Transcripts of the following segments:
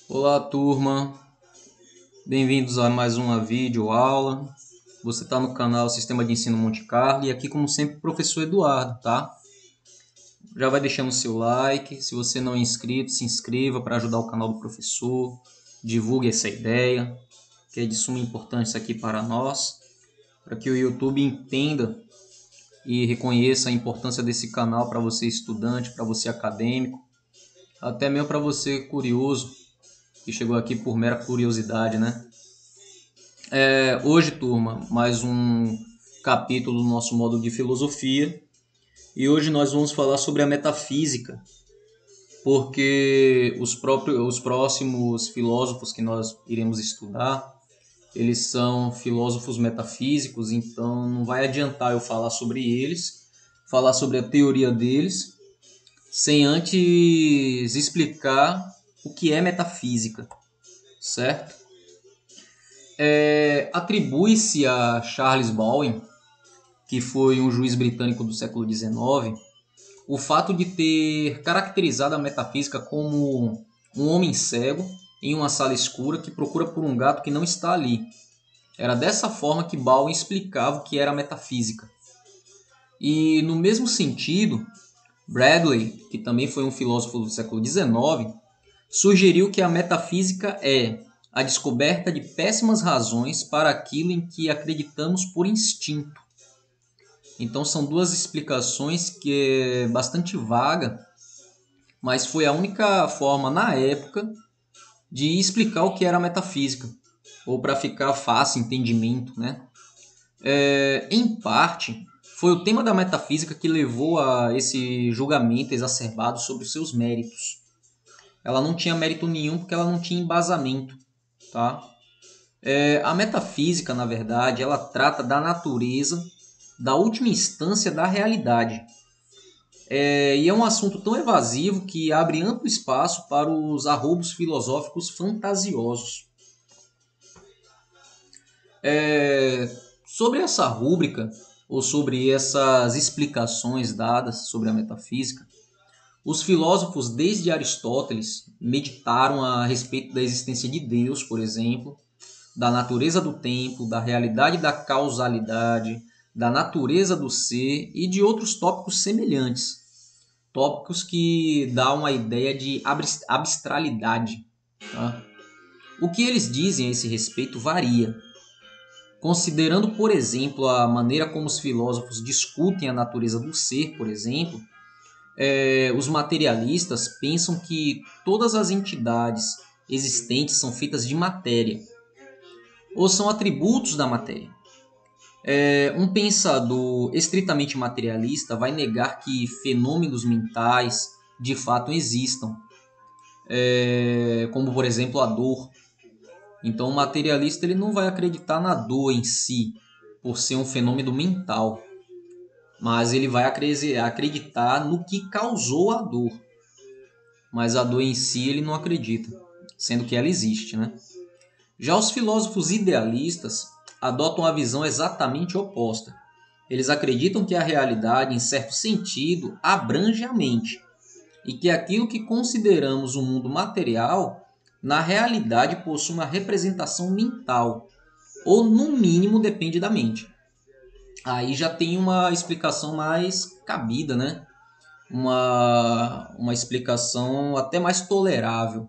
Olá, turma. Bem-vindos a mais uma videoaula. Você está no canal Sistema de Ensino Monte Carlo e aqui, como sempre, o professor Eduardo, tá? Já vai deixando o seu like. Se você não é inscrito, se inscreva para ajudar o canal do professor. Divulgue essa ideia, que é de suma importância aqui para nós, para que o YouTube entenda e reconheça a importância desse canal para você estudante, para você acadêmico, até mesmo para você curioso, que chegou aqui por mera curiosidade, né? Hoje, turma, mais um capítulo do nosso módulo de filosofia. E hoje nós vamos falar sobre a metafísica, porque os próximos filósofos que nós iremos estudar, eles são filósofos metafísicos, então não vai adiantar eu falar sobre eles, falar sobre a teoria deles, sem antes explicar o que é metafísica, certo? Atribui-se a Charles Darwin, que foi um juiz britânico do século XIX, o fato de ter caracterizado a metafísica como um homem cego em uma sala escura que procura por um gato que não está ali. Era dessa forma que Darwin explicava o que era a metafísica. E no mesmo sentido, Bradley, que também foi um filósofo do século XIX, sugeriu que a metafísica é a descoberta de péssimas razões para aquilo em que acreditamos por instinto. Então são duas explicações que é bastante vaga, mas foi a única forma na época de explicar o que era a metafísica, ou para ficar fácil entendimento, né? Em parte, foi o tema da metafísica que levou a esse julgamento exacerbado sobre os seus méritos. Ela não tinha mérito nenhum porque ela não tinha embasamento, tá? A metafísica, na verdade, ela trata da natureza, da última instância da realidade. E é um assunto tão evasivo que abre amplo espaço para os arroubos filosóficos fantasiosos. Sobre essa rúbrica, ou sobre essas explicações dadas sobre a metafísica, os filósofos desde Aristóteles meditaram a respeito da existência de Deus, por exemplo, da natureza do tempo, da realidade da causalidade, da natureza do ser e de outros tópicos semelhantes. Tópicos que dão uma ideia de abstralidade. Tá? O que eles dizem a esse respeito varia. Considerando, por exemplo, a maneira como os filósofos discutem a natureza do ser, por exemplo, os materialistas pensam que todas as entidades existentes são feitas de matéria, ou são atributos da matéria. Um pensador estritamente materialista vai negar que fenômenos mentais de fato existam, como por exemplo a dor. Então o materialista ele não vai acreditar na dor em si, por ser um fenômeno mental, mas ele vai acreditar no que causou a dor. Mas a dor em si ele não acredita, sendo que ela existe, né? Já os filósofos idealistas adotam a visão exatamente oposta. Eles acreditam que a realidade, em certo sentido, abrange a mente e que aquilo que consideramos o mundo material, na realidade possui uma representação mental, ou no mínimo depende da mente. Aí já tem uma explicação mais cabida, né? Uma explicação até mais tolerável,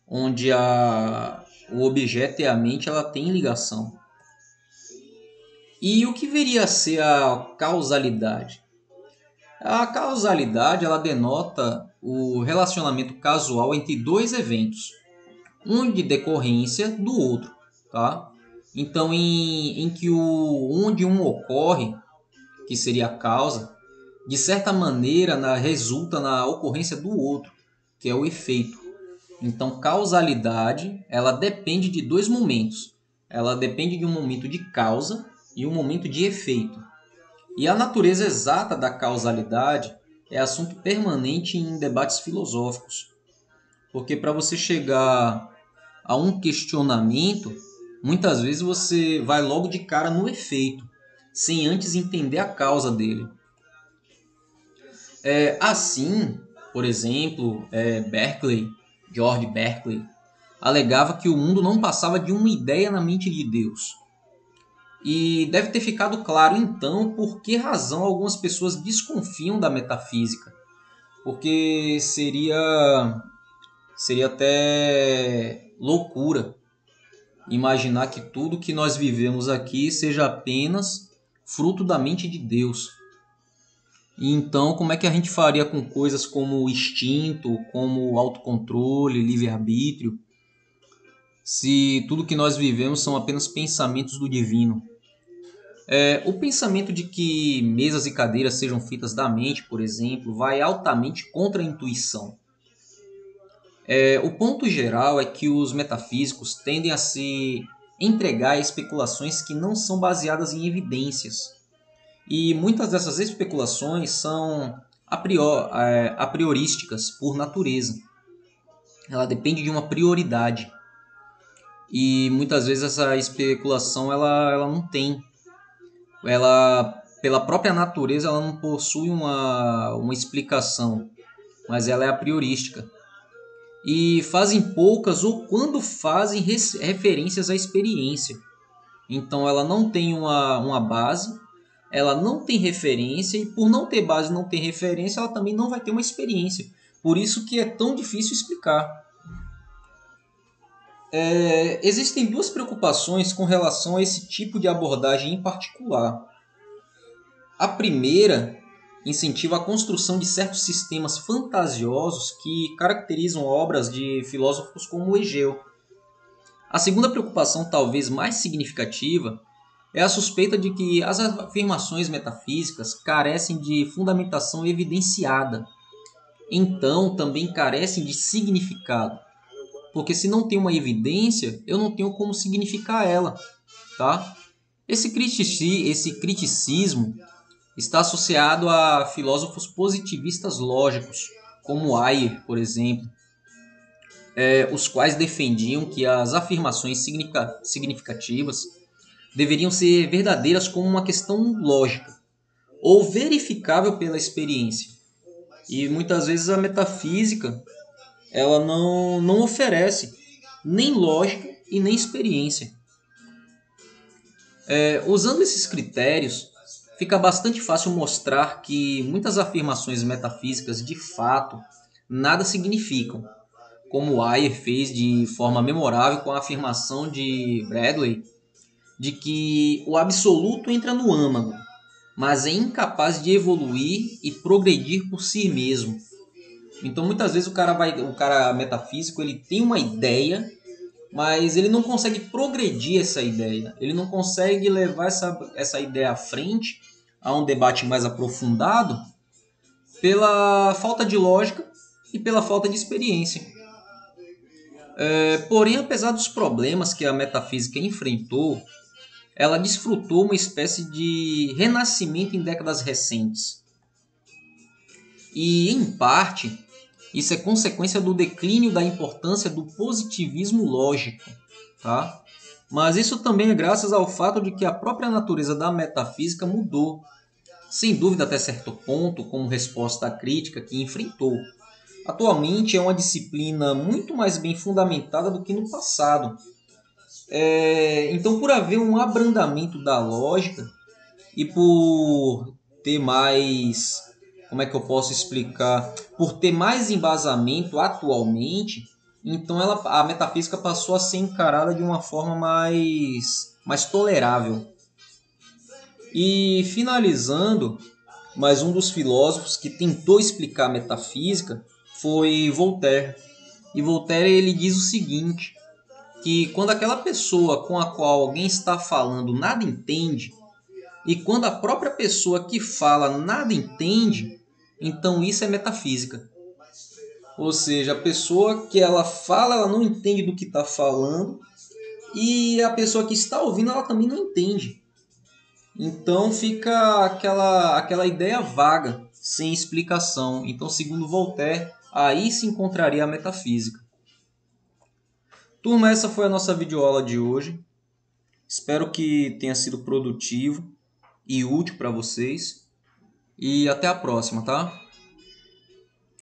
onde o objeto e a mente ela tem ligação. E o que viria a ser a causalidade? A causalidade ela denota o relacionamento casual entre dois eventos, um de decorrência do outro, tá? Então, em que onde um ocorre, que seria a causa, de certa maneira resulta na ocorrência do outro, que é o efeito. Então, causalidade ela depende de dois momentos. Ela depende de um momento de causa e um momento de efeito. E a natureza exata da causalidade é assunto permanente em debates filosóficos. Porque para você chegar a um questionamento, muitas vezes você vai logo de cara no efeito, sem antes entender a causa dele. Assim, por exemplo, George Berkeley, alegava que o mundo não passava de uma ideia na mente de Deus. E deve ter ficado claro então por que razão algumas pessoas desconfiam da metafísica. Porque seria até loucura imaginar que tudo que nós vivemos aqui seja apenas fruto da mente de Deus. E então, como é que a gente faria com coisas como o instinto, como o autocontrole, livre-arbítrio, se tudo que nós vivemos são apenas pensamentos do divino? O pensamento de que mesas e cadeiras sejam feitas da mente, por exemplo, vai altamente contra a intuição. O ponto geral é que os metafísicos tendem a se entregar a especulações que não são baseadas em evidências. E muitas dessas especulações são a priorísticas por natureza. Ela depende de uma prioridade. E muitas vezes essa especulação ela não tem. Pela própria natureza, ela não possui uma explicação, mas ela é a priorística. E fazem poucas ou quando fazem referências à experiência. Então ela não tem uma base, ela não tem referência, e por não ter base e não ter referência, ela também não vai ter uma experiência. Por isso que é tão difícil explicar. Existem duas preocupações com relação a esse tipo de abordagem em particular. A primeira incentiva a construção de certos sistemas fantasiosos que caracterizam obras de filósofos como Hegel. A segunda preocupação, talvez mais significativa, é a suspeita de que as afirmações metafísicas carecem de fundamentação evidenciada. Então, também carecem de significado. Porque se não tem uma evidência, eu não tenho como significar ela. Tá? Esse criticismo está associado a filósofos positivistas lógicos, como Ayer, por exemplo, os quais defendiam que as afirmações significativas deveriam ser verdadeiras como uma questão lógica ou verificável pela experiência. E muitas vezes a metafísica ela não oferece nem lógica e nem experiência. Usando esses critérios, fica bastante fácil mostrar que muitas afirmações metafísicas de fato nada significam, como Ayer fez de forma memorável com a afirmação de Bradley de que o absoluto entra no âmago, mas é incapaz de evoluir e progredir por si mesmo. Então muitas vezes o cara metafísico ele tem uma ideia, mas ele não consegue progredir essa ideia, ele não consegue levar essa ideia à frente a um debate mais aprofundado pela falta de lógica e pela falta de experiência. Porém, apesar dos problemas que a metafísica enfrentou, ela desfrutou uma espécie de renascimento em décadas recentes. E, em parte, isso é consequência do declínio da importância do positivismo lógico. Tá? Mas isso também é graças ao fato de que a própria natureza da metafísica mudou, sem dúvida até certo ponto, como resposta à crítica que enfrentou. Atualmente é uma disciplina muito mais bem fundamentada do que no passado. Então, por haver um abrandamento da lógica e por ter mais, como é que eu posso explicar? Por ter mais embasamento atualmente, então a metafísica passou a ser encarada de uma forma mais tolerável. E finalizando, mais um dos filósofos que tentou explicar a metafísica foi Voltaire. E Voltaire ele diz o seguinte, que quando aquela pessoa com a qual alguém está falando nada entende, e quando a própria pessoa que fala nada entende, então isso é metafísica. Ou seja, a pessoa que ela fala, ela não entende do que está falando, e a pessoa que está ouvindo, ela também não entende. Então fica aquela ideia vaga, sem explicação. Então, segundo Voltaire, aí se encontraria a metafísica. Turma, essa foi a nossa videoaula de hoje. Espero que tenha sido produtivo e útil para vocês. E até a próxima, tá?